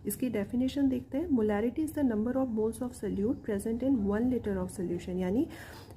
इसकी डेफिनेशन देखते हैं। Molarity is the number of moles of solute present in 1 litre of solution, यानी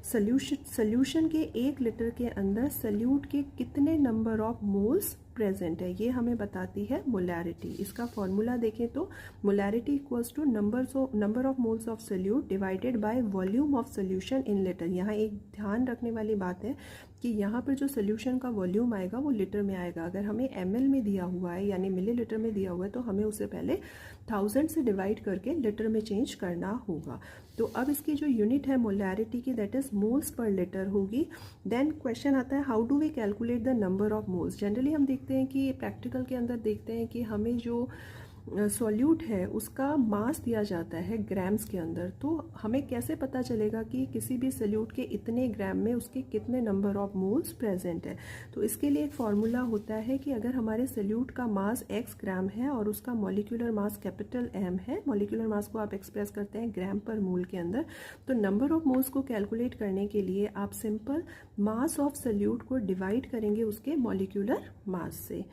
solution के 1 लीटर के अंदर सोल्यूट के कितने नंबर ऑफ मोल्स प्रेजेंट है, ये हमें बताती है मोलैरिटी। इसका फॉर्मूला देखें तो molarity equals to number of moles of solute divided by volume of solution in litre. यहाँ एक ध्यान रखने वाली बात है कि यहाँ पर जो सोल्यूशन का वॉल्यूम आएगा वो लीटर में आएगा। अगर हमें ml में दिया हुआ है यानी मिलीलीटर में दिया हुआ है तो हमें उसे पहले 1000 से डिवाइड करके लीटर में चेंज करना होगा। तो अब इसकी जो यूनिट है मोलैरिटी की that is moles per litre होगी। देन क्वेश्चन आता है how do we calculate the number of moles. Generally हम देखते हैं कि प्रैक्टिकल के अंदर देखते हैं कि हमें जो सॉल्यूट है उसका मास दिया जाता है ग्राम्स के अंदर, तो हमें कैसे पता चलेगा कि किसी भी सॉल्यूट के इतने ग्राम में उसके कितने नंबर ऑफ मोल्स प्रेजेंट है। तो इसके लिए एक फार्मूला होता है कि अगर हमारे सॉल्यूट का मास x ग्राम है और उसका मॉलिक्यूलर मास कैपिटल M है, मॉलिक्यूलर मास को आप एक्सप्रेस करते हैं ग्राम पर मोल के अंदर, तो नंबर ऑफ मोल्स को कैलकुलेट करने के लिए आप सिंपल मास ऑफ सॉल्यूट को डिवाइड करेंगे उसके मॉलिक्यूलर मास से।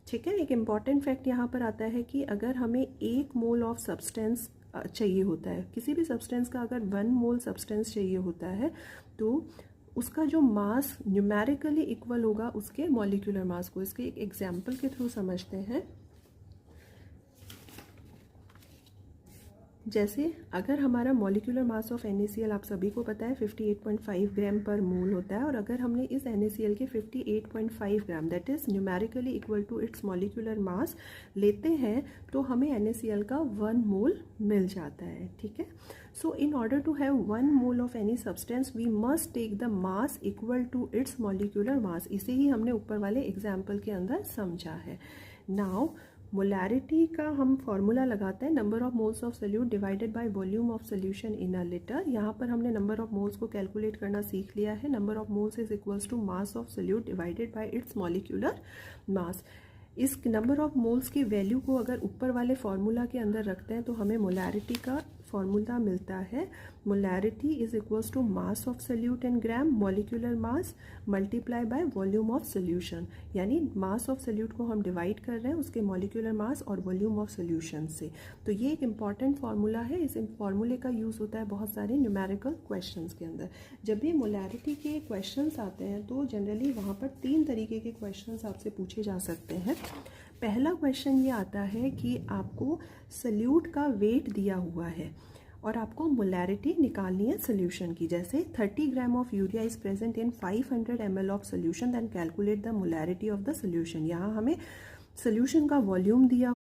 ठीक है, एक इम्पॉर्टेंट फैक्ट यहाँ पर आता है कि अगर हमें 1 मोल ऑफ सब्सटेंस चाहिए होता है, किसी भी सब्सटेंस का अगर 1 मोल सब्सटेंस चाहिए होता है तो उसका जो मास न्यूमेरिकली इक्वल होगा उसके मॉलिक्यूलर मास को। इसके एक एग्जाम्पल के थ्रू समझते हैं। जैसे अगर हमारा मॉलिक्यूलर मास ऑफ NaCl आप सभी को पता है 58.5 ग्राम पर मोल होता है, और अगर हमने इस NaCl के 58.5 gram that is numerically equal to its molecular mass लेते हैं तो हमें NaCl का 1 मोल मिल जाता है। ठीक है, so in order to have 1 mole of any substance we must take the mass equal to its molecular mass. इसे ही हमने ऊपर वाले एग्जाम्पल के अंदर समझा है। नाउ मोलैरिटी का हम फॉर्मूला लगाते हैं number of moles of solute divided by volume of solution in a litre. यहाँ पर हमने नंबर ऑफ मोल्स को कैलकुलेट करना सीख लिया है। Number of moles is equals to mass of solute divided by its molecular mass. इस number of moles की वैल्यू को अगर ऊपर वाले फॉर्मूला के अंदर रखते हैं तो हमें मोलैरिटी का फॉर्मूला मिलता है। Molarity is equals to mass of solute in gram molecular mass multiply by volume of solution, यानी मास ऑफ सोल्यूट को हम डिवाइड कर रहे हैं उसके मॉलिक्यूलर मास और वॉल्यूम ऑफ सोल्यूशन से। तो ये एक इंपॉर्टेंट फार्मूला है। इस फार्मूले का यूज़ होता है बहुत सारे न्यूमेरिकल क्वेश्चंस के अंदर। जब भी मोलैरिटी के क्वेश्चंस आते हैं तो जनरली वहाँ पर 3 तरीके के क्वेश्चंस आपसे पूछे जा सकते हैं। पहला क्वेश्चन ये आता है कि आपको सोल्यूट का वेट दिया हुआ है और आपको मोलैरिटी निकालनी है सोल्यूशन की। जैसे 30 gram of urea is present in 500 ml of solution, then calculate the molarity of the solution. यहाँ हमें सोल्यूशन का वॉल्यूम दिया